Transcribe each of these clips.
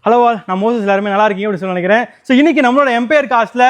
Hello all, நான் Moses எல்லாருமே நல்லா இருக்கீங்க அப்படி சொல்லி நினைக்கிறேன். ஸோ இன்னைக்கு நம்மளோட எம்பையர் காஸ்ட்ல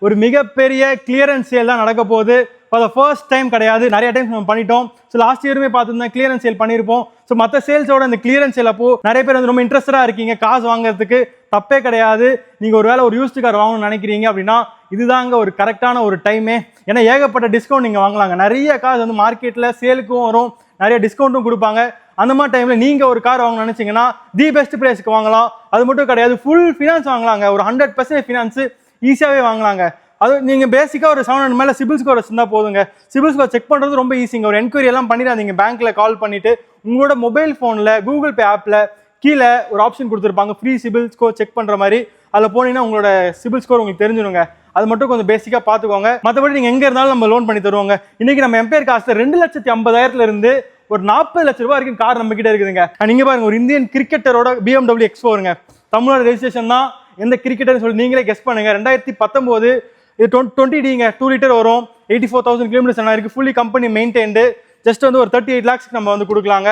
ஒரு மிகப்பெரிய கிளியரன்ஸ் சேல் தான் நடக்க போகுது. ஃபார் த ஃபர்ஸ்ட் டைம் கிடையாது, நிறைய டைம்ஸ் நம்ம பண்ணிட்டோம். ஸோ லாஸ்ட் இயருமே பார்த்துருந்தா கிளியரன்ஸ் சேல் பண்ணியிருப்போம். ஸோ மற்ற சேல்ஸோட இந்த கிளியரன்ஸ் சேல் அப்போ நிறைய பேர் வந்து ரொம்ப இன்ட்ரெஸ்டடாக இருக்கீங்க. காசு வாங்குறதுக்கு தப்பே கிடையாது. நீங்கள் ஒரு வேளை ஒரு யூஸ்டு கார் வாங்கணும்னு நினைக்கிறீங்க அப்படின்னா இதுதாங்க ஒரு கரெக்டான ஒரு டைமே. ஏன்னா ஏகப்பட்ட டிஸ்கவுண்ட் நீங்கள் வாங்கலாங்க. நிறைய காசு வந்து மார்க்கெட்டில் சேலுக்கும் வரும், நிறைய டிஸ்கவுண்ட்டும் கொடுப்பாங்க. அந்த மாதிரி டைமில் நீங்கள் ஒரு கார் வாங்கணும்னு நினச்சிங்கன்னா தி பெஸ்ட் ப்ரைஸ்க்கு வாங்கலாம். அது மட்டும் கிடையாது, ஃபுல் ஃபினான்ஸ் வாங்கலாங்க. ஒரு 100% ஃபினான்ஸு ஈஸியாகவே வாங்கலாங்க. அது நீங்கள் பேசிக்காக ஒரு 700 மேலே சிபில் ஸ்கோர் வச்சுருந்தா போதுங்க. சிபில் ஸ்கோர் செக் பண்ணுறது ரொம்ப ஈஸிங்க. ஒரு என்கொயரி எல்லாம் பண்ணிடாதீங்க. பேங்க்கில் கால் பண்ணிவிட்டு உங்களோட மொபைல் ஃபோனில் கூகுள் பே ஆப்பில் கீழே ஒரு ஆப்ஷன் கொடுத்துருப்பாங்க, ஃப்ரீ சிபில் ஸ்கோர் செக் பண்ணுற மாதிரி. அதில் போனீங்கன்னா உங்களோட சிபில் ஸ்கோர் உங்களுக்கு தெரிஞ்சிடுங்க. அது மட்டும் கொஞ்சம் பேசிக்காக பார்த்துக்கோங்க. மற்றபடி நீங்கள் எங்கே இருந்தாலும் நம்ம லோன் பண்ணி தருவாங்க. இன்றைக்கி நம்ம எம்பையர் காஸ்ட்டில் 2,50,000 ஒரு 40 லட்ச ரூபா வரைக்கும் கார் நம்ம கிட்ட இருக்குதுங்க. நீங்க பாருங்க, ஒரு இந்தியன் கிரிக்கெட்டரோட BMW X4ங்க. தமிழ்நாடு ரெஜிஸ்ட்ரேஷன் தான். எந்த கிரிக்கெட்டர்னு சொல்லி நீங்களே கெஸ் பண்ணுங்க. 2019 இது 20Dங்க, 2 லிட்டர் வரும். 84,000 கிலோமீட்டர்ஸ் என்ன இருக்கு. Fully company maintained. ஜஸ்ட் வந்து ஒரு 38 lakhs நம்ம வந்து கொடுக்கலாங்க.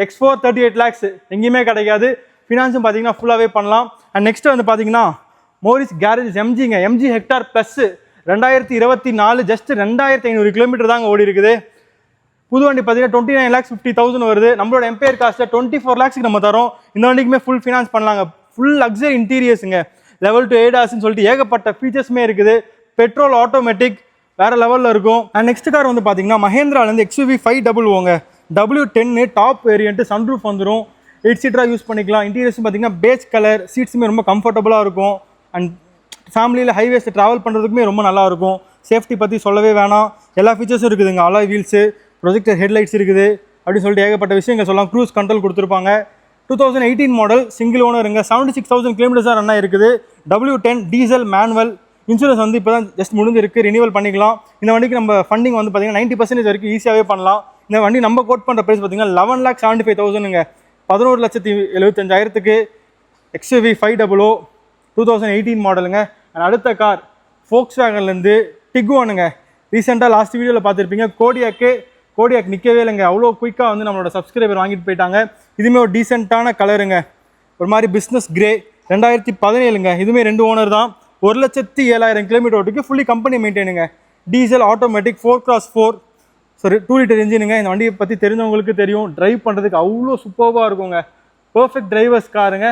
X4 38 lakhs எங்கேயுமே கிடைக்காது. ஃபினான்ஸும் பார்த்தீங்கன்னா ஃபுல்லாகவே பண்ணலாம். அண்ட் நெக்ஸ்ட் வந்து பார்த்தீங்கன்னா மோரிஸ் கேரேஜஸ் MGங்க. MG Hector plus 2024 just 2,500 kilometre தாங்க ஓடி இருக்குது. புது வண்டி பார்த்தீங்கன்னா 29,50,000 வருது. நம்மளோட எம்பையர் காஸ்ட்டில் 24 lakhsக்கு நம்ம தரோம். இந்த வண்டிக்குமே ஃபுல் ஃபினான்ஸ் பண்ணலாங்க. ஃபுல் லக்ஸரி இன்டீரியர்ஸுங்க. லெவல் 2 ADASன்னு சொல்லிட்டு ஏகப்பட்ட ஃபீச்சர்ஸுமே இருக்குது. பெட்ரோல் ஆட்டோமேட்டிக் வேறு லெவலில் இருக்கும். அண்ட் நெக்ஸ்ட் கார் வந்து பார்த்தீங்கன்னா மஹேந்திராலேருந்து XUV 500ங்க. W10 top variant, sunroof வந்துடும். 8 சீட்டராக யூஸ் பண்ணிக்கலாம். இன்டீரியர்ஸும் பார்த்தீங்கன்னா பேஜ் கலர், சீட்ஸுமே ரொம்ப கம்ஃபர்டபுளாக இருக்கும். அண்ட் ஃபேமிலியில் ஹைவேஸில் ட்ராவல் பண்ணுறதுக்குமே ரொம்ப நல்லாயிருக்கும். சேஃப்டி பற்றி சொல்லவே வேணாம், எல்லா ஃபீச்சர்ஸும் இருக்குதுங்க. அலாய் வீல்ஸு, ப்ரொஜெக்டர் ஹெட்லைட்ஸ் இருக்குது அப்படின்னு சொல்லிட்டு ஏகப்பட்ட விஷயங்கள் சொல்லலாம். க்ரூஸ் கண்ட்ரோல் கொடுத்துருப்பாங்க. 2018 மாடல், சிங்கிள் ஓனருங்க. 76,000 கிலோமீட்டர்ஸ் தான் ரன் இருக்குது. W10 diesel manual. இன்சூரன்ஸ் வந்து இப்போ தான் ஜஸ்ட் முடிஞ்சிருக்கு, ரினியூவல் பண்ணிக்கலாம். இந்த வண்டிக்கு நம்ம ஃபண்டிங் வந்து பார்த்தீங்கன்னா 90% வரைக்கும் ஈஸியாகவே பண்ணலாம். இந்த வண்டி நம்ம கோட் பண்ணுற ப்ரைஸ் பார்த்தீங்கன்னா 11,75,000ங்க. 11,75,000க்கு XUV 500 2018 மாடலுங்க. அண்ட் அடுத்த கார் ஃபோக்ஸ்வேகன்லேருந்து டிகுவானுங்க. ரீசெண்டாக லாஸ்ட் வீடியோவில் பார்த்துருப்பீங்க. கோடியாக் நிற்கவே இல்லைங்க. அவ்வளோ குயிக்காக வந்து நம்மளோட சப்ஸ்கிரைபர் வாங்கிட்டு போயிட்டாங்க. இதுவுமே ஒரு டீசெண்டான கலருங்க. ஒரு மாதிரி பிஸ்னஸ் கிரே. 2017ங்க. இதுவுமே 2 ஓனர் தான். 1,07,000 கிலோமீட்டர் ஓட்டுக்கு. ஃபுல்லி கம்பெனி மெயின்டைனுங்க. டீசல் ஆட்டோமேட்டிக் 4x4 சரி 2 லிட்டர் இன்ஜினுங்க. இந்த வண்டியை பற்றி தெரிஞ்சவங்களுக்கு தெரியும். டிரைவ் பண்ணுறதுக்கு அவ்வளோ சூப்பராக இருக்குங்க. Perfect drivers காருங்க.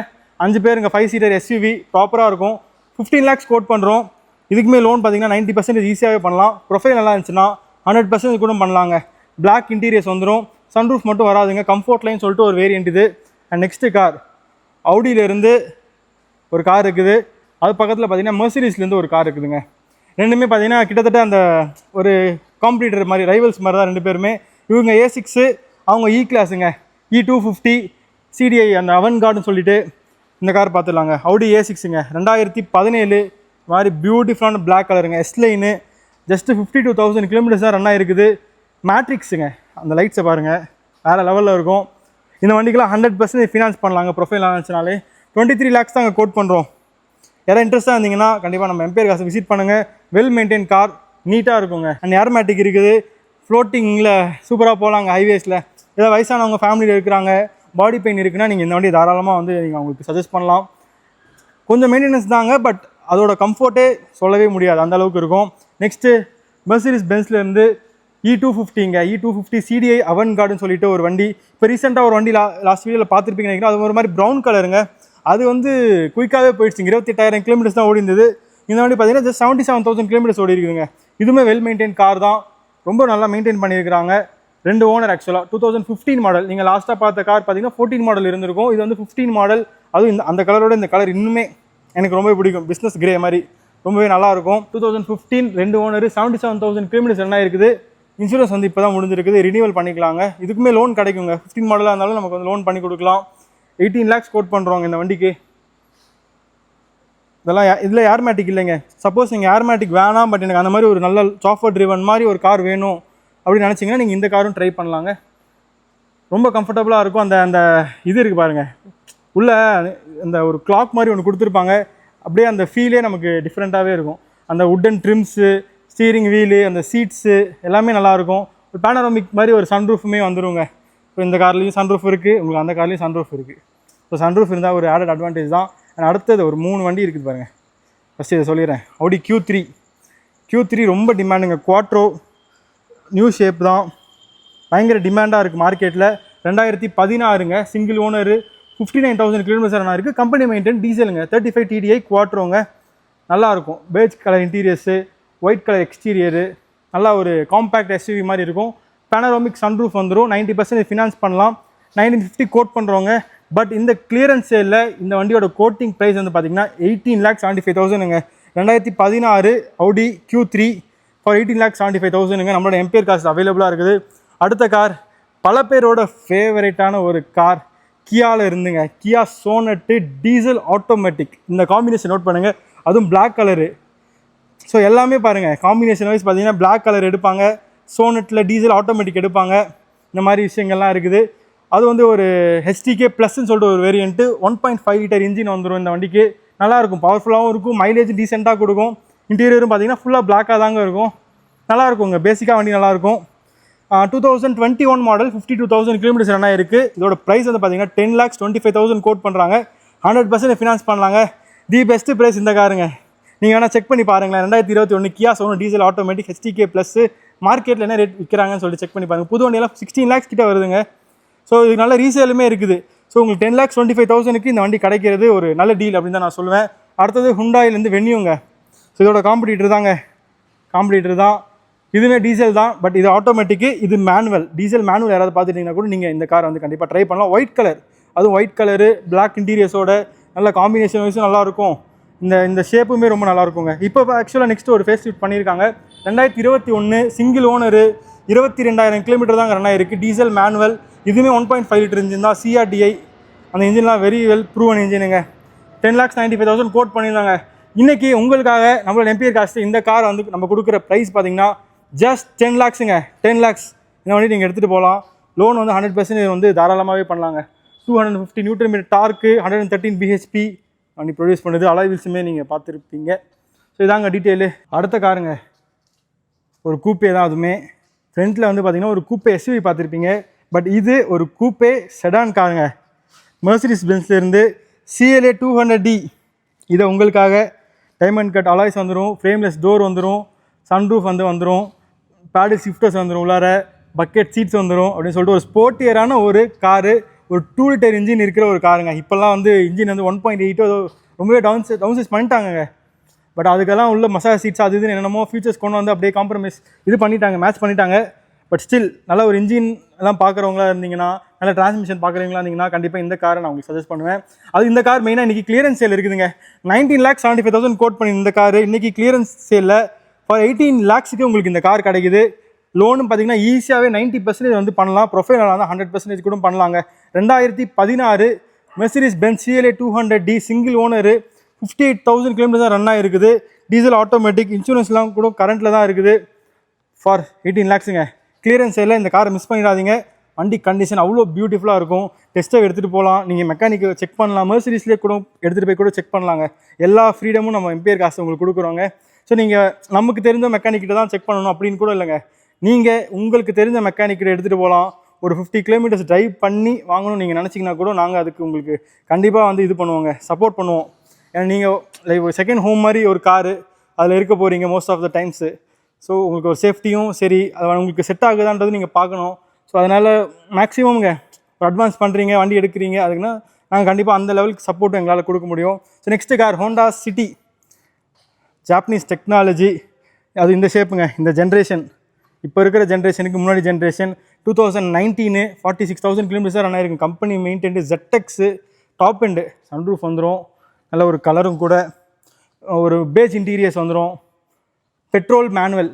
5 பேருங்க. 5 சீட்டர் SUV ப்ராப்பராக இருக்கும். 15 lakhs கோட் பண்ணுறோம். இதுக்குமே லோன் பார்த்தீங்கன்னா 90% ஈஸியாகவே பண்ணலாம். ப்ரொஃபைல் நல்லா இருந்துச்சுன்னா 100% கூட பண்ணலாங்க. பிளாக் இன்டீரியர்ஸ் வந்துடும். சன்ரூஃப் மட்டும் வராதுங்க. கம்ஃபர்ட் லைன் சொல்லிட்டு ஒரு வேரியன்ட் இது. அண்ட் நெக்ஸ்ட்டு கார் அவுடியிலேருந்து ஒரு கார் இருக்குது. அது பக்கத்தில் பார்த்தீங்கன்னா மெர்சிடிஸ்லேருந்து ஒரு கார் இருக்குதுங்க. ரெண்டுமே பார்த்தீங்கன்னா கிட்டத்தட்ட அந்த ஒரு காம்படிட்டர் மாதிரி, ரைவல்ஸ் மாதிரி தான் 2 பேருமே. இவங்க A6, அவங்க E கிளாஸுங்க. E250 CDI அந்த அவன்கார்டுன்னு சொல்லிட்டு இந்த கார் பார்த்துடலாங்க. Audi A6ங்க. 2017 மாதிரி பியூட்டிஃபுல்லான பிளாக் கலருங்க. S-லைனு. ஜஸ்ட்டு 52,000 கிலோமீட்டர்ஸ் தான் ரன் ஆகிருக்குது. மேட்ரிக்ஸுங்க. அந்த லைட்ஸை பாருங்கள், வேறு லெவலில் இருக்கும். இந்த வண்டிக்கெலாம் 100% ஃபினான்ஸ் பண்ணலாங்க. ப்ரொஃபைல் ஆனிச்சுனாலே 23 lakhs தாங்க கோட் பண்ணுறோம். யாராவது இன்ட்ரெஸ்ட்டாக இருந்தீங்கன்னா கண்டிப்பாக நம்ம எம்பையர் காசை விசிட் பண்ணுங்கள். வெல் மெயின்டைன் கார், நீட்டாக இருக்குங்க. அண்ட் ஏர்மேட்டிக் இருக்குது. ஃப்ளோட்டிங்கில் சூப்பராக போகலாங்க ஹைவேஸில். ஏதாவது வயசானவங்க ஃபேமிலியில் இருக்கிறாங்க, பாடி பெயின் இருக்குன்னா நீங்கள் இந்த வண்டி தாராளமாக வந்து நீங்கள் அவங்களுக்கு சஜஸ்ட் பண்ணலாம். கொஞ்சம் மெயின்டெனன்ஸ் தாங்க, பட் அதோட கம்ஃபர்ட்டே சொல்லவே முடியாது, அந்த அளவுக்கு இருக்கும். நெக்ஸ்ட்டு மெர்சிடிஸ் பென்ஸ்லேருந்து E250ங்க. E250 CDI அவன்கார்டுன்னு சொல்லிட்டு ஒரு வண்டி. இப்போ ரீசெண்டாக ஒரு வண்டி லாஸ்ட் வீடியோவில் பார்த்துருப்பீங்க நினைக்கிறேன். அது ஒரு மாதிரி ப்ரௌன் கலருங்க. அது வந்து குயிக்காகவே போயிடுச்சுங்க. 28,000 கிலோமீட்டர்ஸ் தான் ஓடி இருந்தது. இந்த வண்டி பார்த்தீங்கன்னா ஜஸ்ட் 77,000 கிலோமீட்டர்ஸ் ஓடி இருக்குதுங்க. இதுவுமே வெல் மெயின்டைன் கார் தான். ரொம்ப நல்லா மெயின்டைன் பண்ணியிருக்கிறாங்க. 2 ஓனர் ஆக்சுவலாக. 2015 மாடல். நீங்கள் லாஸ்ட்டாக பார்த்த கார் பார்த்தீங்கன்னா 14 மாடல் இருந்திருக்கும். இது வந்து 15 மாடல். அதுவும் அந்த கலரோட இந்த கலர் இன்னுமே எனக்கு ரொம்ப பிடிக்கும். பிஸ்னஸ் கிரே மாதிரி ரொம்பவே நல்லாயிருக்கும். 2015 2 ஓனர், 77,000 கிலோமீட்டர்ஸ் என்ன இருக்குது. இன்சூரன்ஸ் வந்து இப்போ தான் முடிஞ்சிருக்குது, ரினியூவல் பண்ணிக்கலாங்க. இதுக்குமே லோன் கிடைக்குங்க. 15 மாடலாக இருந்தாலும் நமக்கு வந்து லோன் பண்ணி கொடுக்கலாம். 18 lakhs கோட் பண்ணுறோங்க இந்த வண்டிக்கு. இதெல்லாம் இதில் ஏர்மேட்டிக் இல்லைங்க. சப்போஸ் நீங்கள் ஏர்மேட்டிக் வேணாம், பட் எனக்கு அந்த மாதிரி ஒரு நல்ல சாஃப்ட்வேர் ட்ரிவன் மாதிரி ஒரு கார் வேணும் அப்படின்னு நினச்சிங்கன்னா நீங்கள் இந்த காரும் ட்ரை பண்ணலாங்க. ரொம்ப கம்ஃபர்டபுளாக இருக்கும். அந்த இது இருக்குது பாருங்கள், உள்ளே அந்த ஒரு கிளாக் மாதிரி ஒன்று கொடுத்துருப்பாங்க. அப்படியே அந்த ஃபீலே நமக்கு டிஃப்ரெண்ட்டாகவே இருக்கும். அந்த உட்டன் ட்ரிம்ஸு, ஸ்டீரிங் வீலு, அந்த சீட்ஸு எல்லாமே நல்லாயிருக்கும். ஒரு பேனரோமிக் மாதிரி ஒரு சன்ரூஃபுமே வந்துடுங்க. இப்போ இந்த கார்லேயும் சன்ரூஃப் இருக்குது, உங்களுக்கு அந்த கார்லேயும் சன்ரூஃப் இருக்குது. ஸோ சன்ரூஃப் இருந்தால் ஒரு ஆடட் அட்வான்டேஜ் தான். அண்ட் அடுத்தது ஒரு 3 வண்டி இருக்குது பாருங்கள். ஃபஸ்ட்டு இதை சொல்லிடுறேன். Audi Q3 ரொம்ப டிமாண்டுங்க. குவாட்ரோ நியூ ஷேப் தான், பயங்கர டிமாண்டாக இருக்குது மார்க்கெட்டில். 2016ங்க, சிங்கிள் ஓனரு, 59,000 கிலோமீட்டர்ஸ் ரன் இருக்குது. கம்பெனி மெயின்டைன் டீசலுங்க. 35 TDI குவாட்ரோங்க, நல்லாயிருக்கும். Beige colour interiors, white colour exterior, நல்லா ஒரு காம்பேக்ட் SUV மாதிரி இருக்கும். பேனரோமிக் சன்ரூஃப் வந்துடும். 90% ஃபினான்ஸ் பண்ணலாம். 1950 கோட் பண்ணுறவங்க. பட் இந்த கிளியரன்ஸ் சேலில் இந்த வண்டியோட கோட்டிங் ப்ரைஸ் வந்து பார்த்தீங்கன்னா 18,75,000ங்க. 2016 Audi Q3 ஃபார் 18,75,000ங்க. நம்மளோட எம்பியர் கார்ஸ் அவைலபிளாக இருக்குது. அடுத்த கார் பல பேரோட ஃபேவரேட்டான ஒரு கார் கியாவில் இருந்துங்க. கியா சோனட்டு டீசல் ஆட்டோமேட்டிக். இந்த காம்பினேஷன் நோட் பண்ணுங்கள், அதுவும் பிளாக் கலரு. ஸோ எல்லாமே பாருங்கள், காம்பினேஷன் வைஸ் பார்த்தீங்கன்னா பிளாக் கலர் எடுப்பாங்க, சோனட்டில் டீசல் ஆட்டோமேட்டிக் எடுப்பாங்க. இந்த மாதிரி விஷயங்கள்லாம் இருக்குது. அது வந்து ஒரு HTK ப்ளஸ்ன்னு சொல்லிட்டு ஒரு வேரியண்ட்டு. 1.5 லிட்டர் இன்ஜின் வந்துடும் இந்த வண்டிக்கு. நல்லாயிருக்கும், பவர்ஃபுல்லாகவும் இருக்கும், மைலேஜ் டீசெண்டாக கொடுக்கும். இன்டீரியரும் பார்த்தீங்கன்னா ஃபுல்லாக பிளாக்காக தாங்க இருக்கும். நல்லாயிருக்குங்க, பேசிக்காக வண்டி நல்லாயிருக்கும். 2021 மாடல், 52,000 கிலோமீட்டர்ஸ் ரன் ஆயிருக்கு. இதோட ப்ரைஸ் வந்து பார்த்தீங்கன்னா 10,25,000 கோட் பண்ணுறாங்க. 100% ஃபினான்ஸ் பண்ணலாங்க. தி பெஸ்ட்டு ப்ரைஸ் இந்த காருங்க. நீங்கள் வேணால் செக் பண்ணி பாருங்களேன். 2021 கியா Sono diesel automatic HTK plus மார்க்கெட்டில் என்ன ரேட் விற்கிறாங்கன்னு சொல்லிட்டு செக் பண்ணி பாருங்கள். புது வண்டியெல்லாம் 16 lakhs கிட்ட வருதுங்க. ஸோ இது நல்ல ரீசேலுமே இருக்குது. ஸோ உங்களுக்கு 10,25,000க்கு இந்த வண்டி கிடைக்கிறது ஒரு நல்ல டீல் அப்படின்னு தான் நான் சொல்லுவேன். அடுத்தது ஹுண்டாயிலேருந்து வென்யூங்க. ஸோ இதோட காம்படிட்டர் தான். இதுவுமே டீசல் தான், பட் இது ஆட்டோமேட்டிக்கு, இது மேனுவல். டீசல் மேனுவல் யாராவது பார்த்துட்டிங்கன்னா கூட நீங்கள் இந்த காரை வந்து கண்டிப்பாக ட்ரை பண்ணலாம். ஒயிட் கலர், அதுவும் ஒயிட் கலரு பிளாக் இன்டீரியர்ஸோட நல்ல காம்பினேஷன் வைஸும் நல்லாயிருக்கும். இந்த ஷேப்புமே ரொம்ப நல்லாயிருக்குங்க. இப்போ ஆக்சுவலாக நெக்ஸ்ட் ஒரு ஃபேஸ் லிஃப்ட் பண்ணியிருக்காங்க. 2021 சிங்கிள் ஓனரு, 22,000 கிலோமீட்டர் தாங்க ரன் ஆயிருக்கு. டீசல் மேனுவல், இதுவுமே 1.5 லிட்டர் இன்ஜின் தான். CRDI அந்த இன்ஜின்லாம் வெரி வெல் ப்ரூவன் இன்ஜினுங்க. 10,95,000 கோட் பண்ணியிருந்தாங்க. இன்றைக்கி உங்களுக்காக நம்மளோட எம்பியர் காஸ்ட்டு இந்த கார் வந்து நம்ம கொடுக்குற ப்ரைஸ் பார்த்தீங்கன்னா ஜஸ்ட் 10 lakhsங்க. 10 lakhs இந்த வண்டி நீங்கள் எடுத்துகிட்டு போகலாம். லோன் வந்து 100% வந்து தாராளமாகவே பண்ணலாங்க. 250 Nm டார்க்கு, 113 bhp வண்டி ப்ரொடியூஸ் பண்ணுது. அலாய் வீல்ஸுமே நீங்கள் பார்த்துருப்பீங்க. ஸோ இதாங்க டீட்டெயிலு. அடுத்த காருங்க ஒரு கூப்பே தான். அதுவுமே ஃப்ரண்ட்டில் வந்து பார்த்தீங்கன்னா ஒரு கூப்பே SUV பார்த்துருப்பீங்க. பட் இது ஒரு கூப்பே செடான் காருங்க. மெர்சிடிஸ் பென்ஸ்லேருந்து CLA 200D. இதை உங்களுக்காக டைமண்ட் கட் அலாய்ஸ் வந்துடும், ஃப்ரேம்லெஸ் டோர் வந்துடும், சன்ரூஃப் வந்துடும், பேடில் ஷிஃப்டர்ஸ் வந்துடும், உள்ளார பக்கெட் சீட்ஸ் வந்துடும் அப்படின்னு சொல்லிட்டு ஒரு ஸ்போர்ட்டியரான ஒரு காரு. ஒரு 2 லிட்டர் இன்ஜின் இருக்கிற ஒரு காருங்க. இப்போல்லாம் வந்து இன்ஜின் வந்து 1.8 ரொம்பவே டவுன்சைஸ் பண்ணிட்டாங்க. பட் அதுக்கெல்லாம் உள்ள மசாலா சீட்ஸ் அது இதுன்னு என்னென்னமோ ஃபீச்சர்ஸ் கொண்டு வந்து அப்படியே காம்ப்ரமைஸ் மேட்ச் பண்ணிட்டாங்க. பட் ஸ்டில் நல்ல ஒரு இன்ஜின் எல்லாம் பார்க்குறவங்களா இருந்தீங்கன்னா, நல்ல டிரான்ஸ்மிஷன் பார்க்குறவங்களா இருந்தீங்கன்னா கண்டிப்பாக இந்த காரை நான் உங்களுக்கு சஜஸ்ட் பண்ணுவேன். அது இந்த கார் மெயினாக இன்றைக்கி கிளியரன்ஸ் சேல் இருக்குதுங்க. 19,75,000 கோட் பண்ணி இந்த கார் இன்றைக்கி கிளியரன்ஸ் சேலில் ஃபார் 18 lakhsக்கு உங்களுக்கு இந்த கார் கிடைக்குது. லோனும் பார்த்தீங்கன்னா ஈஸியாகவே 90% வந்து பண்ணலாம். ப்ரொஃபைல் தான் 100% கூட பண்ணலாங்க. 2016 Mercedes Benz CLA 200D single owner, 58,000 kilometre தான் ரன் ஆகிருக்குது. டீசல் ஆட்டோமேட்டிக், இன்சூரன்ஸ்லாம் கூட கரண்ட்டில் தான் இருக்குது. ஃபார் 18 lakhsங்க. கிளியரன்ஸ் சேலில் இந்த காரை மிஸ் பண்ணிடாதீங்க. வண்டி கண்டிஷன் அவ்வளோ பியூட்டிஃபுல்லாக இருக்கும். டெஸ்ட்டை எடுத்துகிட்டு போகலாம், நீங்கள் மெக்கானிக்கு செக் பண்ணலாம், மெர்சிடிஸ்லேயே கூட எடுத்துகிட்டு போய் கூட செக் பண்ணலாங்க. எல்லா ஃப்ரீடமும் நம்ம எம்பியர் காசு உங்களுக்கு கொடுக்குறோங்க. ஸோ நீங்கள் நமக்கு தெரிஞ்ச மெக்கானிக்கிட்ட தான் செக் பண்ணணும் அப்படின்னு கூட இல்லைங்க. நீங்கள் உங்களுக்கு தெரிஞ்ச மெக்கானிக்கிட்ட எடுத்துகிட்டு போகலாம். ஒரு 50 கிலோமீட்டர்ஸ் ட்ரைவ் பண்ணி வாங்கணும்னு நீங்கள் நினச்சிங்கன்னா கூட நாங்கள் அதுக்கு உங்களுக்கு கண்டிப்பாக வந்து இது பண்ணுவோங்க, சப்போர்ட் பண்ணுவோம். ஏன்னா நீங்கள் லைக் ஒரு செகண்ட் ஹோம் மாதிரி ஒரு காரு அதில் இருக்க போகிறீங்க most of the times. So உங்களுக்கு ஒரு சேஃப்டியும் சரி, அது உங்களுக்கு செட் ஆகுதான்றது நீங்கள் பார்க்கணும். ஸோ அதனால் மேக்ஸிமம்ங்க ஒரு அட்வான்ஸ் பண்ணுறீங்க, வண்டி எடுக்கிறீங்க, அதுக்குன்னா நாங்கள் கண்டிப்பாக அந்த லெவலுக்கு சப்போர்ட்டும் எங்களால் கொடுக்க முடியும். So next car Honda city, Japanese technology. அது இந்த ஷேப்புங்க. இந்த ஜென்ரேஷன், இப்போ இருக்கிற ஜென்ரேஷனுக்கு முன்னாடி ஜென்ரேஷன் 2019 46,000 கிலோமீட்டர்ஸ் ரன் ஆகிருக்கும். Company maintained ZX top end, sunroof வந்துடும், நல்ல ஒரு கலரும் கூட, ஒரு பேஜ் இன்டீரியர்ஸ் வந்துடும், பெட்ரோல் மேனுவல்.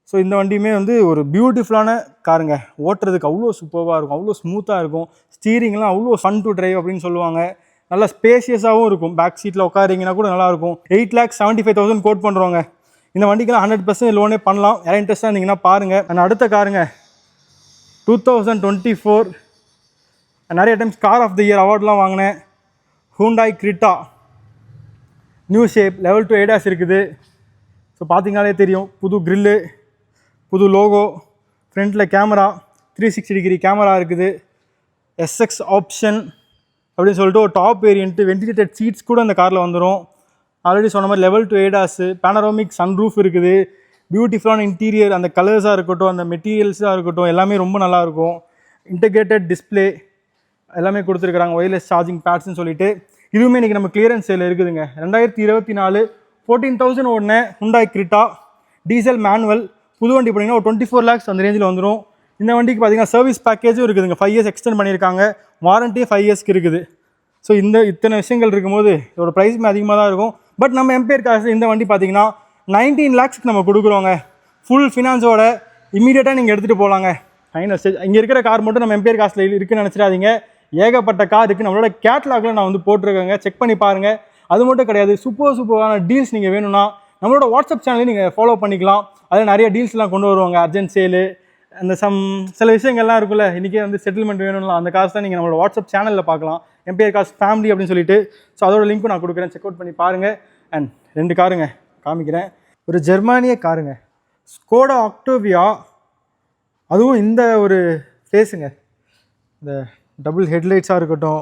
ஸோ இந்த வண்டியுமே வந்து ஒரு பியூட்டிஃபுல்லான காருங்க. ஓட்டுறதுக்கு அவ்வளோ சூப்பராக இருக்கும், அவ்வளோ ஸ்மூத்தாக இருக்கும். ஸ்டீரிங்லாம் அவ்வளோ ஃபன் டு டிரைவ் அப்படின்னு சொல்லுவாங்க. நல்லா ஸ்பேசியஸாகவும் இருக்கும். பேக் சீட்டில் உட்காரிங்கன்னா கூட நல்லாயிருக்கும். 8,75,000 கோட் பண்ணுறோங்க. இந்த வண்டிக்கெல்லாம் 100% லோனே பண்ணலாம். யாரும் இன்ட்ரெஸ்ட்டாக இருந்தீங்கன்னா பாருங்கள். நான் அடுத்த காருங்க 2024 நிறைய times car of the year அவார்ட்லாம் வாங்கினேன். Hyundai Creta new shape, level 2 ADAS இருக்குது. ஸோ பார்த்தீங்கனாலே தெரியும், புது க்ரில்லு, புது லோகோ, ஃப்ரண்ட்டில் கேமரா, 360 டிகிரி கேமரா இருக்குது, SX ஆப்ஷன், அப்படின்னு சொல்லிட்டு ஒரு டாப் வேரியன்ட் வென்டிலேட்டட் சீட்ஸ் கூட அந்த காரில் வந்துடும். ஆல்ரெடி சொன்ன மாதிரி லெவல் 2 ADAS, பேனரோமிக் சன்ரூஃப் இருக்குது. பியூட்டிஃபுல்லான இன்டீரியர், அந்த கலர்ஸாக இருக்கட்டும், அந்த மெட்டீரியல்ஸாக இருக்கட்டும், எல்லாமே ரொம்ப நல்லாயிருக்கும். இன்டெகிரேட்டட் டிஸ்பிளே எல்லாமே கொடுத்துருக்குறாங்க. ஒயர்லெஸ் சார்ஜிங் பேட்ஸ்ன்னு சொல்லிட்டு இதுவுமே இன்றைக்கி நம்ம கிளியரன்ஸ் சேல் இருக்குதுங்க. 2024 14,000 ஓடின ஹுண்டாய் கிரிட்டா டீசல் மேனுவல் புது வண்டி போனீங்கன்னா ஒரு 24 lakhs அந்த ரேஞ்சில் வந்துடும். இந்த வண்டிக்கு பார்த்தீங்கன்னா சர்வீஸ் பேக்கேஜும் இருக்குதுங்க. 5 years எக்ஸ்டெண்ட் பண்ணியிருக்காங்க. வாரண்ட்டியே 5 yearsக்கு இருக்குது. ஸோ இத்தனை விஷயங்கள் இருக்கும்போது இதோட ப்ரைஸுமே அதிகமாக தான் இருக்கும். பட் நம்ம எம்பையர் காசு இந்த வண்டி பார்த்தீங்கன்னா 19 lakhsக்கு நம்ம கொடுக்குறோங்க. ஃபுல் ஃபினான்ஸோட இமீடியட்டாக நீங்கள் எடுத்துகிட்டு போகலாங்க. ஃபைனல் ஸ்டேஜ் இங்கே இருக்கிற கார் மட்டும் நம்ம எம்பையர் காசில் இருக்குன்னு நினச்சிடாதீங்க. ஏகப்பட்ட கார் இருக்குது. நம்மளோட கேட்லாகில் நான் வந்து போட்டிருக்கேங்க, செக் பண்ணி பாருங்கள். அது மட்டும் கிடையாது, சூப்பரான டீல்ஸ் நீங்கள் வேணும்னா நம்மளோட வாட்ஸ்அப் சேனலையும் நீங்கள் ஃபாலோ பண்ணிக்கலாம். அதில் நிறைய டீல்ஸ்லாம் கொண்டு வருவாங்க. அர்ஜென்ட் சேலு, அந்த சில விஷயங்கள்லாம் இருக்குல்ல, இன்றைக்கே வந்து செட்டில்மெண்ட் வேணும்லாம், அந்த காசு தான் நீங்கள் நம்மளோட வாட்ஸ்அப் சேனலில் பார்க்கலாம். எம்பையர் காஸ் ஃபேமிலி அப்படின்னு சொல்லிட்டு. ஸோ அதோட லிங்க்கும் நான் கொடுக்குறேன், செக் அவுட் பண்ணி பாருங்கள். அண்ட் 2 காருங்க காமிக்கிறேன். ஒரு ஜெர்மானிய காருங்க, ஸ்கோடா ஆக்டோவியா. அதுவும் இந்த ஒரு ஃபேஸுங்க, இந்த டபுள் ஹெட்லைட்ஸாக இருக்கட்டும்,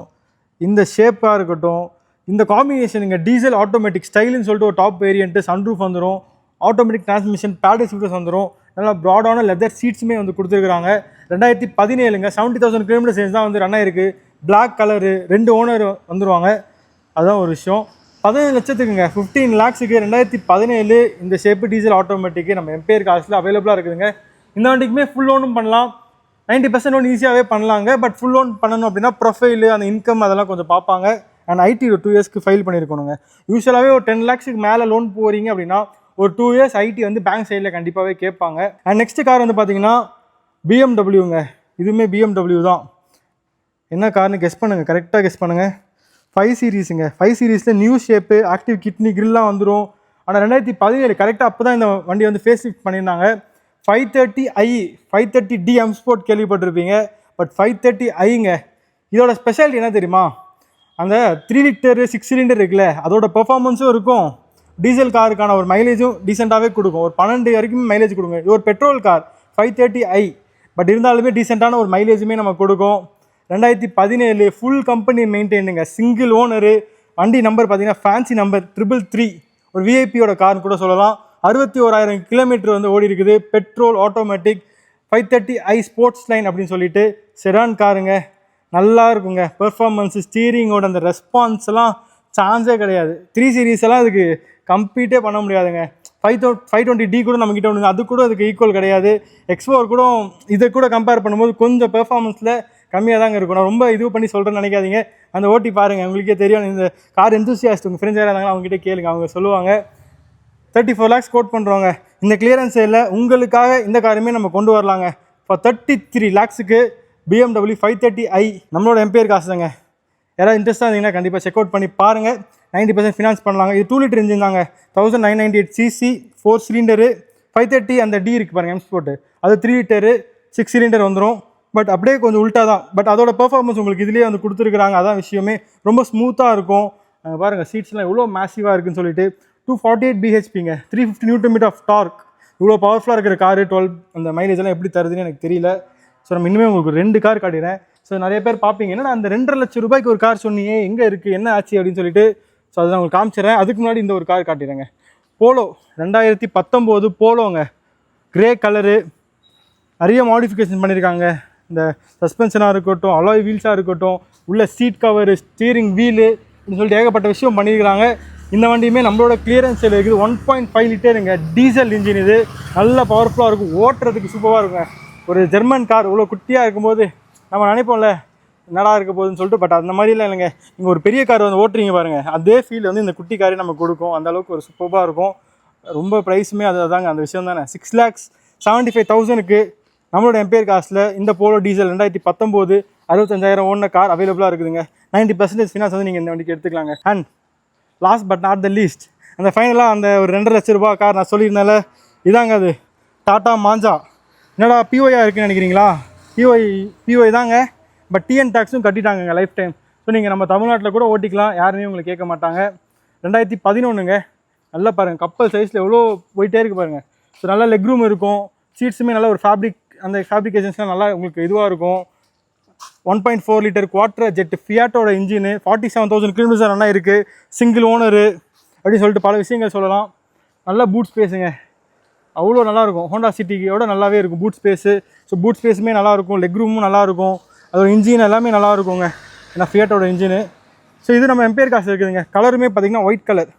இந்த ஷேப்பாக இருக்கட்டும், இந்த காம்பினேஷனுங்க. டீசல் ஆட்டோமேட்டிக் ஸ்டைலுன்னு சொல்லிட்டு ஒரு டாப் வேரியன்ட்டு, சன்ரூஃப் வந்துடும், ஆட்டோமேட்டிக் டிரான்ஸ்மிஷன், பேடல் ஷிஃப்டர்ஸ் வந்துடும், நல்லா ப்ராடான லெதர் சீட்ஸுமே வந்து கொடுத்துருக்குறாங்க. 2017ங்க 70,000 கிலோமீட்டர் ரேஞ்ச் தான் வந்து ரன் ஆயிருக்கு. பிளாக் கலரு, 2 ஓனர் வந்துடுவாங்க. அதுதான் ஒரு விஷயம். 17 லட்சத்துக்குங்க, 15 lakhsக்கு 2017 இந்த ஷேப்பு டீசல் ஆட்டோமேட்டிக்கு நம்ம எம்பையர் காசில் அவைலபிளாக இருக்குதுங்க. இந்த வண்டிக்குமே ஃபுல் லோனும் பண்ணலாம், 90% லோன் ஈஸியாகவே பண்ணலாங்க. பட் ஃபுல் லோன் பண்ணணும் அப்படின்னா ப்ரொஃபைலு, அந்த இன்கம் அதெல்லாம் கொஞ்சம் பார்ப்பாங்க. அண்ட் ஐடி ஒரு 2 yearsக்கு ஃபைல் பண்ணியிருக்கணுங்க. யூஸ்வலாகவே ஒரு 10 lakhsக்கு மேலே லோன் போகிறீங்க அப்படின்னா ஒரு 2 years ஐடி வந்து பேங்க் சைடில் கண்டிப்பாகவே கேட்பாங்க. அண்ட் நெக்ஸ்ட் கார் வந்து பார்த்தீங்கன்னா பிஎம்டபிள்யூங்க. இதுவுமே பிஎம்டபிள்யூ தான். என்ன கார்னு கெஸ் பண்ணுங்கள், கரெக்டாக கெஸ் பண்ணுங்கள். 5 சீரீஸுங்க. 5 சீரீஸில் நியூ ஷேப்பு, ஆக்டிவ் கிட்னி கிரில்லாம் வந்துடும். ஆனால் 2017 கரெக்டாக அப்போ தான் இந்த வண்டி வந்து ஃபேஸ் லிஃப்ட் பண்ணியிருந்தாங்க. 530i 530D M Sport கேள்விப்பட்டிருப்பீங்க. பட் 530iங்க, இதோட ஸ்பெஷாலிட்டி என்ன தெரியுமா? அந்த 3 liter 6 cylinder இருக்குல்ல, அதோட பெர்ஃபார்மன்ஸும் இருக்கும், டீசல் காருக்கான ஒரு மைலேஜும் டீசெண்டாகவே கொடுக்கும். ஒரு 12 வரைக்கும் மைலேஜ் கொடுங்க. இது ஒரு பெட்ரோல் கார் 530i, பட் இருந்தாலுமே டீசெண்டான ஒரு மைலேஜுமே நம்ம கொடுக்கும். 2017 ஃபுல் கம்பெனி மெயின்டைனுங்க, சிங்கிள் ஓனரு. வண்டி நம்பர் பார்த்தீங்கன்னா ஃபேன்சி நம்பர் 333, ஒரு விஐபியோட கார்னு கூட சொல்லலாம். 61,000 கிலோமீட்டர் வந்து ஓடி இருக்குது. Petrol automatic 530i sports line அப்படின்னு சொல்லிட்டு செடான் காருங்க. நல்லா இருக்குங்க பெர்ஃபார்மன்ஸு, ஸ்டீரிங்கோட அந்த ரெஸ்பான்ஸ்லாம் சான்ஸே கிடையாது. 3 series எல்லாம் அதுக்கு கம்ப்ளீட்டே பண்ண முடியாதுங்க. 520D கூட நம்மக்கிட்ட ஒன்று, அது கூட அதுக்கு ஈக்குவல் கிடையாது. எக்ஸ்போர் கூட இதை கூட கம்பேர் பண்ணும்போது கொஞ்சம் பெர்ஃபார்மன்ஸில் கம்மியாக தாங்க இருக்கும். நான் ரொம்ப இது பண்ணி சொல்கிறேன்னு நினைக்காதீங்க. அந்த ஓட்டி பாருங்கள், உங்களுக்கே தெரியும். இந்த கார் எந்தூசியாஸ்ட் உங்கள் ஃப்ரெண்ட்ஸ் யாராக இருந்தாங்கன்னா அவங்ககிட்ட கேளுங்க, அவங்க சொல்லுவாங்க. 34 lakhs கோட் பண்ணுறவங்க. இந்த கிளியரன்ஸ் சேலில் உங்களுக்காக இந்த காருமே நம்ம கொண்டு வரலாங்க. ஃபார் 33 lakhsக்கு BMW 530i நம்மளோட எம்பையர் காசு தாங்க. யாராவது இன்ட்ரெஸ்ட்டாக இருந்தீங்கன்னா கண்டிப்பாக செக் அவுட் பண்ணி பாருங்கள். 90% ஃபினான்ஸ் பண்ணலாங்க. இது 2 liter இன்ஜின் தாங்க, 1998cc 4 cylinder. 530 அந்த D இருக்குது பாருங்கள், M Sport, அது 3 liter 6 cylinder வந்துடும். பட் அப்படியே கொஞ்சம் உல்ட்டா தான். பட் அதோட பெர்ஃபார்மன்ஸ் உங்களுக்கு இதுலேயே வந்து கொடுத்துருக்குறாங்க. அதான் விஷயமே, ரொம்ப ஸ்மூத்தாக இருக்கும். பாருங்கள் சீட்ஸ்லாம் எவ்வளோ மேசிவாக இருக்குன்னு சொல்லிட்டு. 248 bhpங்க, 350 Nm ஆஃப் டார்க். இவ்வளோ பவர்ஃபுல்லாக இருக்கிற காரு 12 அந்த மைலேஜெல்லாம் எப்படி தருதுன்னு எனக்கு தெரியல. ஸோ நம்ம இன்னுமே உங்களுக்கு 2 கார் காட்டிடுறேன். ஸோ நிறைய பேர் பார்ப்பீங்க, ஏன்னா அந்த 2.5 லட்சம் ரூபாய்க்கு ஒரு கார் சொன்னீங்க, எங்கே இருக்குது, என்ன ஆச்சு அப்படின்னு சொல்லிட்டு. ஸோ அதை நான் உங்களுக்கு காமிச்சிடுறேன். அதுக்கு முன்னாடி இந்த ஒரு கார் காட்டிடுறேங்க. போலோ 2019 போலோங்க, கிரே கலரு. நிறைய மாடிஃபிகேஷன் பண்ணியிருக்காங்க. இந்த சஸ்பென்ஷனாக இருக்கட்டும், அலாய் வீல்ஸாக இருக்கட்டும், உள்ள சீட் கவரு, ஸ்டீரிங் வீலு அப்படின்னு சொல்லிட்டு ஏகப்பட்ட விஷயம் பண்ணியிருக்காங்க. இந்த வண்டியுமே நம்மளோட கிளியரன்ஸ் சேல் இருக்குது. 1.5 லிட்டருங்க, டீசல் இன்ஜின். இது நல்ல பவர்ஃபுல்லாக இருக்கும், ஓட்டுறதுக்கு சூப்பராக இருக்குங்க. ஒரு ஜெர்மன் கார் இவ்வளோ குட்டியாக இருக்கும்போது நம்ம நினைப்போம்ல என்னடா இருக்க போகுதுன்னு சொல்லிட்டு. பட் அந்த மாதிரிலாம் இல்லைங்க. நீங்கள் ஒரு பெரிய கார் வந்து ஓட்டுறீங்க பாருங்கள், அதே ஃபீல் வந்து இந்த குட்டி காரே நம்ம கொடுக்கும். அந்த அளவுக்கு ஒரு சூப்பராக இருக்கும். ரொம்ப ப்ரைஸுமே அதுதாங்க, அந்த விஷயம் தானே. 6,75,000க்கு நம்மளோட எம்பையர் காசில் இந்த போலோ டீசல் 2019 65,000 ஓடின கார் அவைலபிளாக இருக்குதுங்க. 90% ஃபினான்ஸ் வந்து நீங்கள் இந்த வண்டிக்கு எடுத்துக்கலாங்க. And last but not the least, அந்த ஃபைனலாக அந்த ஒரு 2.5 லட்ச ரூபா கார் நான் சொல்லியிருந்தால, இதாங்க அது. டாட்டா மாஞ்சா. என்னடா பிஓயா இருக்குன்னு நினைக்கிறீங்களா? பிஓஐ தாங்க. பட் டிஎன் டேக்ஸும் கட்டிட்டாங்க லைஃப் டைம். ஸோ நீங்கள் நம்ம தமிழ்நாட்டில் கூட ஓட்டிக்கலாம், யாருமே உங்களுக்கு கேட்க மாட்டாங்க. 2011ங்க. நல்லா பாருங்கள், கப்பல் சைஸில் எவ்வளோ போயிட்டே இருக்குது பாருங்கள். ஸோ நல்லா லெக் ரூம் இருக்கும். சீட்ஸுமே நல்லா ஒரு ஃபேப்ரிக், அந்த ஃபேப்ரிகேஷன்ஸ்லாம் நல்லா உங்களுக்கு இதுவாக இருக்கும். 1.4 லிட்டர் குவாட்ரா ஜெட் ஃபியாட்டோட இன்ஜின் 47,000 கிலோமீட்டர் ரன் ஆயிருக்கு, சிங்கிள் ஓனரு அப்படின்னு சொல்லிட்டு பல விஷயங்கள் சொல்லலாம். நல்ல பூட் ஸ்பேஸுங்க, அவ்வளோ நல்லாயிருக்கும். ஹோண்டா சிட்டியோட நல்லாவே இருக்கும் பூட் ஸ்பேஸு. ஸோ பூட் ஸ்பேஸுமே நல்லாயிருக்கும், லெக் ரூமும் நல்லாயிருக்கும், அதோட இன்ஜின் எல்லாமே நல்லா இருக்குங்க. ஏன்னா ஃபியாட்டோட இன்ஜினு. ஸோ இது நம்ம எம்பையர் காசு இருக்குதுங்க. கலருமே பார்த்திங்கன்னா ஒயிட் கலர்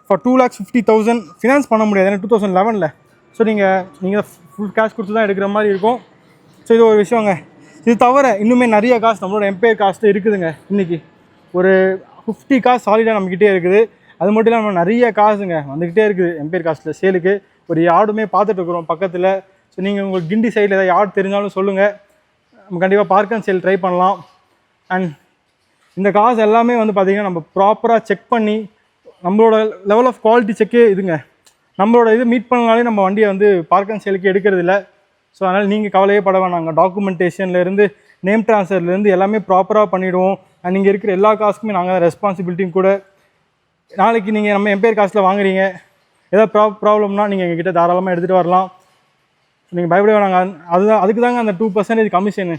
ஃபார் 2,50,000. ஃபினான்ஸ் பண்ண முடியாது ஏன்னா 2011. ஸோ நீங்கள் ஃபுல் கேஷ் கொடுத்து தான் எடுக்கிற மாதிரி இருக்கும். ஸோ இது ஒரு விஷயங்க. இது தவிர இன்னுமே நிறைய காசு நம்மளோட எம்பையர் காஸ்ட்டு இருக்குதுங்க. இன்றைக்கி ஒரு 50 காசு சாலிடாக நம்மக்கிட்டே இருக்குது. அது மட்டும் இல்லாமல் நம்ம நிறைய காசுங்க வந்துக்கிட்டே இருக்குது எம்பையர் காஸ்ட்டில் சேலுக்கு. ஒரு யார்டுமே பார்த்துட்ருக்குறோம் பக்கத்தில். ஸோ நீங்கள் உங்களுக்கு கிண்டி சைடில் ஏதாவது யார்டு தெரிஞ்சாலும் சொல்லுங்கள், நம்ம கண்டிப்பாக பார்க் அண்ட் சேல் ட்ரை பண்ணலாம். அண்ட் இந்த காசு எல்லாமே வந்து பார்த்திங்கன்னா நம்ம ப்ராப்பராக செக் பண்ணி நம்மளோட லெவல் ஆஃப் குவாலிட்டி செக்கே இதுங்க. நம்மளோட இது மீட் பண்ணனாலே நம்ம வண்டியை வந்து பார்க் அண்ட் சேலுக்கு எடுக்கிறது இல்லை. ஸோ அதனால் நீங்கள் கவலையே பட வேணாங்க. டாக்குமெண்டேஷன்லேருந்து நேம் ட்ரான்ஸ்ஃபர்லேருந்து எல்லாமே ப்ராப்பராக பண்ணிவிடுவோம். அண்ட் நீங்கள் இருக்கிற எல்லா காசுக்குமே நாங்கள் ரெஸ்பான்சிபிலிட்டியும் கூட. நாளைக்கு நீங்கள் நம்ம எம்பையர் காசில் வாங்குறீங்க, ஏதாவது ப்ராப்ளம்னா நீங்கள் எங்ககிட்ட தாராளமாக எடுத்துகிட்டு வரலாம். நீங்கள் பயப்பட வேணாங்க. அதுக்கு தாங்க அந்த 2% கமிஷனு.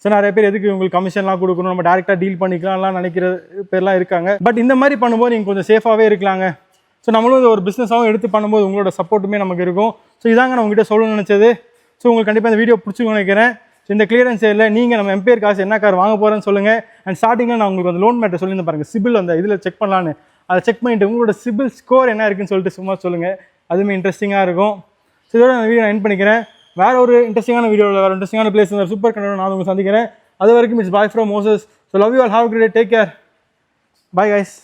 ஸோ நிறைய பேர் எதுக்கு உங்களுக்கு கமிஷன்லாம் கொடுக்கணும், நம்ம டேரெக்டாக டீல் பண்ணிக்கலாம்லாம் நினைக்கிற பேர்லாம் இருக்காங்க. பட் இந்த மாதிரி பண்ணும்போது நீங்கள் கொஞ்சம் சேஃபாகவே இருக்கலாங்க. ஸோ நம்மளும் ஒரு பிஸ்னஸாகவும் எடுத்து பண்ணும்போது உங்களோட சப்போர்ட்டுமே நமக்கு இருக்கும். ஸோ இதாங்க நான் உங்ககிட்ட சொல்லணும்னு நினச்சது. ஸோ உங்களுக்கு கண்டிப்பாக இந்த வீடியோ பிடிச்சிக்கணும்னு நினைக்கிறேன். ஸோ இந்த கிளியரன்ஸ் சேலில் நீங்கள் நம்ம எம்பையர் காசு என்ன கார் வாங்க போகிறேன்னு சொல்லுங்கள். அண்ட் ஸ்டார்டிங்கில் நான் உங்களுக்கு அந்த லோன் மேட்டர் சொல்லியிருந்தேன் பாருங்கள், சிபில் அந்த இதில் செக் பண்ணலான்னு. அதை செக் பண்ணிவிட்டு உங்களோட சிபில் ஸ்கோர் என்ன இருக்குன்னு சொல்லிட்டு சும்மா சொல்லுங்கள். அதுவுமே இன்ட்ரெஸ்டிங்காக இருக்கும். ஸோ இதோட நான் வீடியோ எண்ட் பண்ணிக்கிறேன். வேறு ஒரு இன்ட்ரெஸ்டிங்கான வீடியோவில் வேறு இன்ட்ரெஸ்டிங்கான பிளேஸ் சூப்பர் கண்டென்ட் நான் உங்களுக்கு சந்திக்கிறேன். அது வரைக்கும் it's bye from Moses. So love you all, have a great day, take care, bye guys.